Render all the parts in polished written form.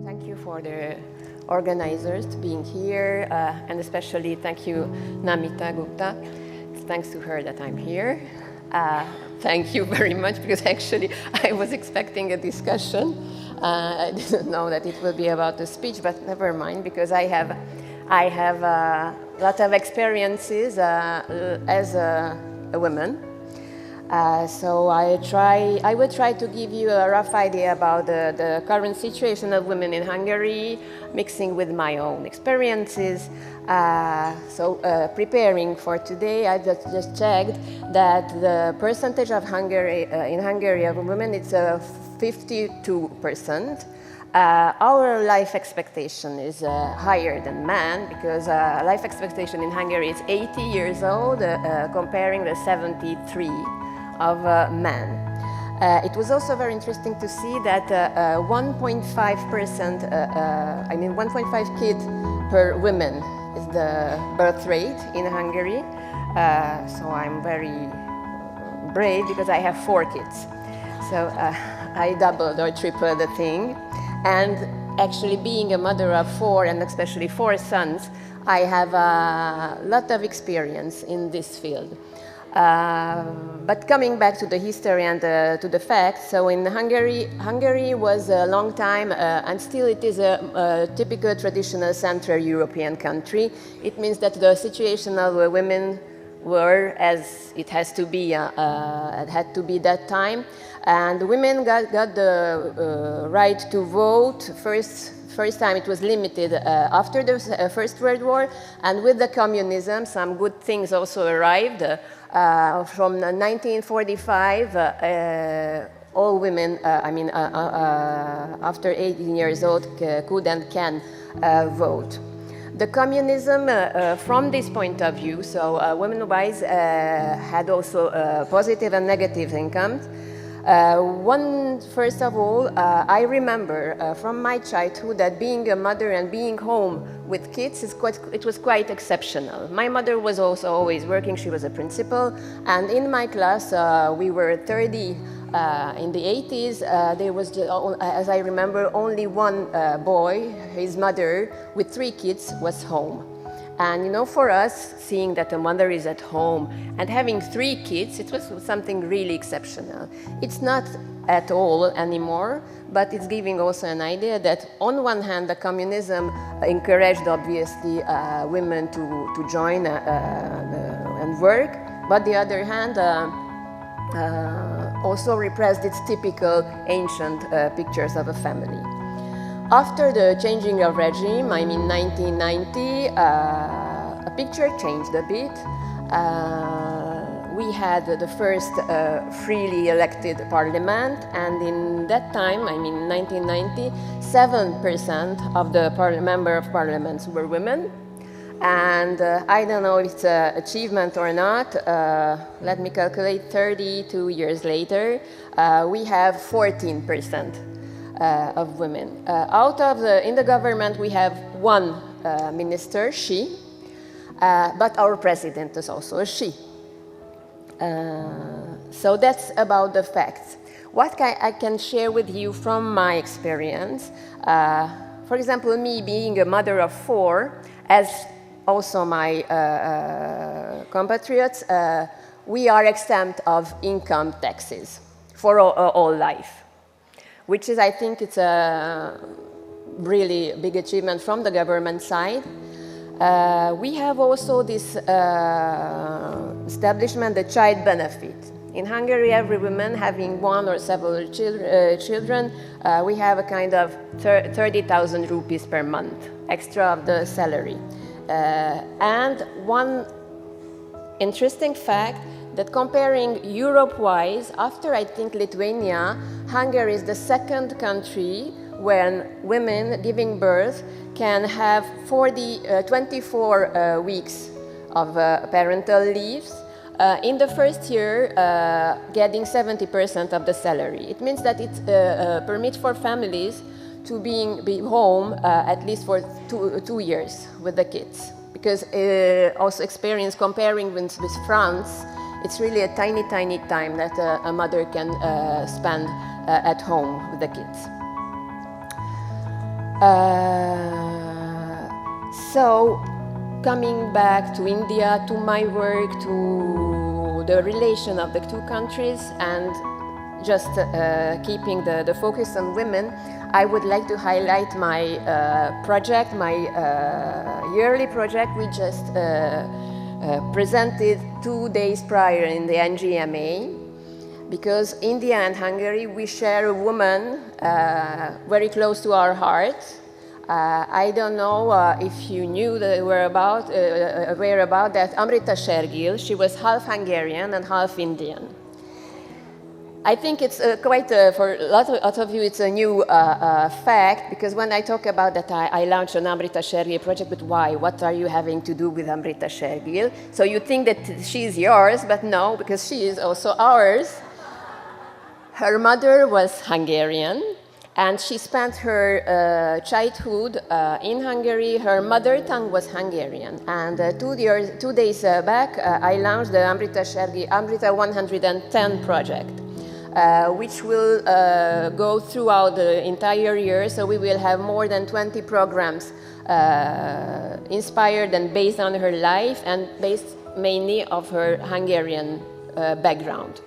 Thank you for the organizers being here, and especially thank you, Namita Gupta. It's thanks to her that I'm here. Thank you very much, because actually I was expecting a discussion. I didn't know that it will be about a speech, but never mind, because I have a lot of experiences as a woman. So I will try to give you a rough idea about the current situation of women in Hungary, mixing with my own experiences. Preparing for today, I just checked that the percentage of in Hungary of women is 52%. Our life expectation is higher than men, because life expectation in Hungary is 80 years old, comparing the 73 of men. It was also very interesting to see that 1.5%, 1.5 kids per woman is the birth rate in Hungary. So I'm very brave, because I have 4 kids. So I doubled or tripled the thing. And actually, being a mother of 4, and especially 4 sons, I have a lot of experience in this field. But coming back to the history and to the facts, so in Hungary was a long time, and still it is a typical traditional Central European country. It means that the situation of women were as it has to be, it had to be that time, and women got the right to vote. First time it was limited after the First World War, and with the communism some good things also arrived. From 1945, all women, after 18 years old, could and can vote. The communism, from this point of view, so women-wise, had also positive and negative incomes. First of all, I remember from my childhood that being a mother and being home with kids it was quite exceptional. My mother was also always working. She was a principal, and in my class we were 30. In the 80s, there was, as I remember, only one boy. His mother, with 3 kids, was home. And for us, seeing that a mother is at home and having 3 kids, it was something really exceptional. It's not at all anymore, but it's giving also an idea that on one hand, the communism encouraged, obviously, women to join and work, but the other hand, also repressed its typical ancient pictures of a family. After the changing of regime, 1990, a picture changed a bit. We had the first freely elected parliament, and in that time, 1990, 7% of the member of parliaments were women. And I don't know if it's an achievement or not. Let me calculate. 32 years later, we have 14% of women. In the government, we have 1 minister, she, but our president is also a she. So that's about the facts. What I can share with you from my experience, for example, me being a mother of 4, as also my compatriots, we are exempt of income taxes for all life, which is, I think, it's a really big achievement from the government side. We have also this establishment, the child benefit. In Hungary, every woman having 1 or several children, we have a kind of 30,000 rupees per month, extra of the salary. And one interesting fact, that comparing Europe-wise, after I think Lithuania, Hungary is the 2nd country when women giving birth can have 24 weeks of parental leaves. In the first year, getting 70% of the salary. It means that it permits for families to be home at least for 2 years with the kids. Because also experience comparing with France, it's really a tiny, tiny time that a mother can spend at home with the kids. So, coming back to India, to my work, to the relation of the two countries, and just keeping the focus on women, I would like to highlight my project, my yearly project we just presented 2 days prior in the NGMA. Because India and Hungary, we share a woman very close to our hearts. I don't know if you knew that aware about that Amrita Shergill. She was half Hungarian and half Indian. I think it's for a lot of you, it's a new fact, because when I talk about that, I launched an Amrita Shergill project, but why? What are you having to do with Amrita Shergill? So you think that she's yours, but no, because she is also ours. Her mother was Hungarian, and she spent her childhood in Hungary. Her mother tongue was Hungarian. And 2 days back, I launched the Amrita Shergill Amrita 110 project, which will go throughout the entire year. So we will have more than 20 programs inspired and based on her life and based mainly of her Hungarian background.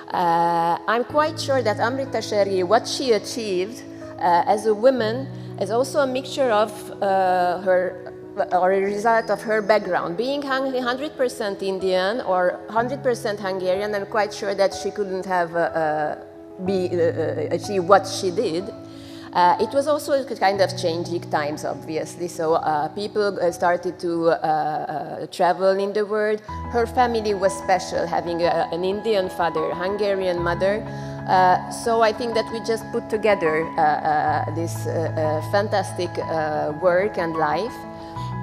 I'm quite sure that Amrita Shergill, what she achieved as a woman, is also a mixture of or a result of her background. Being 100% Indian or 100% Hungarian, I'm quite sure that she couldn't have achieved what she did. It was also a kind of changing times, obviously, so people started to travel in the world. Her family was special, having an Indian father, Hungarian mother. So I think that we just put together this fantastic work and life.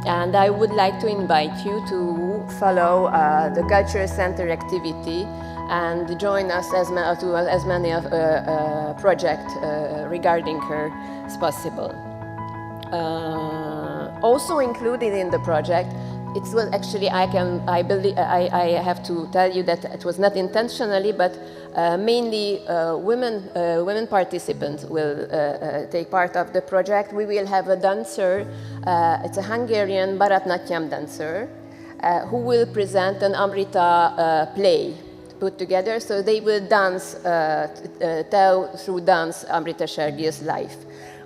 And I would like to invite you to follow the Cultural Center activity and join us as many of projects regarding her as possible. Also included in the project, it was actually I have to tell you that it was not intentionally, but mainly women participants will take part of the project. We will have a dancer. It's a Hungarian Bharatnatyam dancer who will present an Amrita play put together. So they will dance, tell through dance Amrita Shergill's life.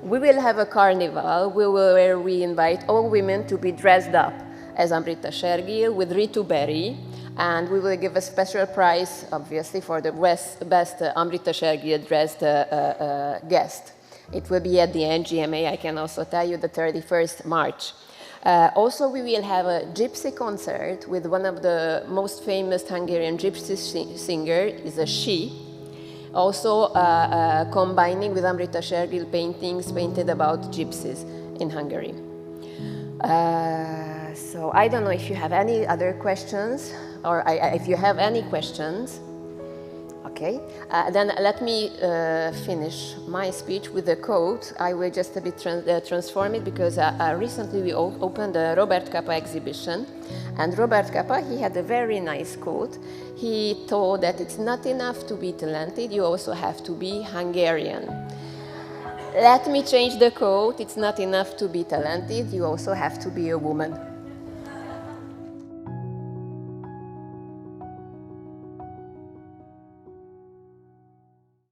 We will have a carnival where we invite all women to be dressed up as Amrita Shergill with Ritu Berry, and we will give a special prize, obviously, for the best Amrita Shergill dressed guest. It will be at the NGMA, I can also tell you, the 31st March. Also, we will have a gypsy concert with one of the most famous Hungarian gypsy singer, is a she. Also combining with Amrita Shergill paintings painted about gypsies in Hungary. So I don't know if you have any other questions, or if you have any questions. Okay, then let me finish my speech with a quote. I will just a bit transform it, because recently we opened the Robert Capa exhibition, and Robert Capa, he had a very nice quote. He told that it's not enough to be talented, you also have to be Hungarian. Let me change the quote. It's not enough to be talented, you also have to be a woman.